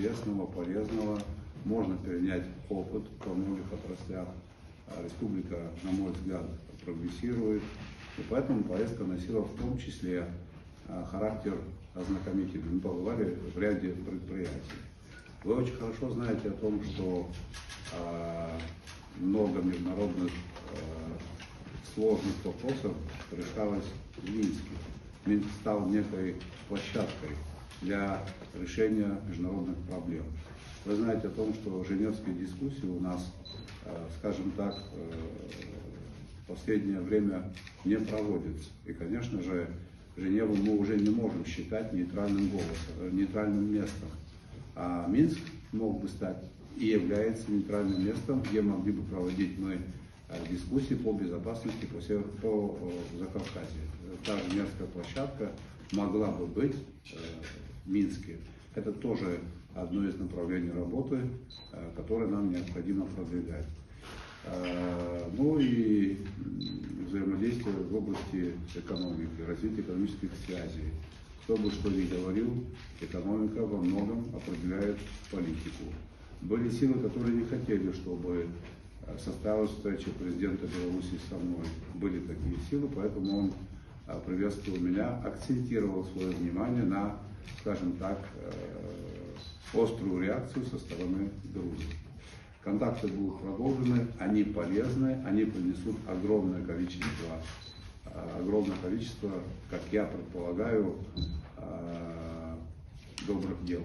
интересного, полезного. Можно перенять опыт во многих отраслях. Республика, на мой взгляд, прогрессирует. И поэтому поездка носила в том числе характер ознакомительный. Мы побывали в ряде предприятий. Вы очень хорошо знаете о том, что много международных сложных вопросов решалось в Минске. Минск стал некой площадкой для решения международных проблем. Вы знаете о том, что женевские дискуссии у нас, скажем так, в последнее время не проводятся. И, конечно же, Женеву мы уже не можем считать нейтральным местом. А Минск мог бы стать и является нейтральным местом, где могли бы проводить мы дискуссии по безопасности по Закавказью. Та же Женевская площадка могла бы быть в Минске. Это тоже одно из направлений работы, которое нам необходимо продвигать. Ну и взаимодействие в области экономики, развития экономических связей. Кто бы что ни говорил, экономика во многом определяет политику. Были силы, которые не хотели, чтобы состоялась встреча президента Беларуси со мной. Были такие силы, поэтому он приветствовал меня, акцентировал свое внимание на, скажем так, острую реакцию со стороны Грузии. Контакты будут продолжены, они полезны, они принесут огромное количество, как я предполагаю, добрых дел.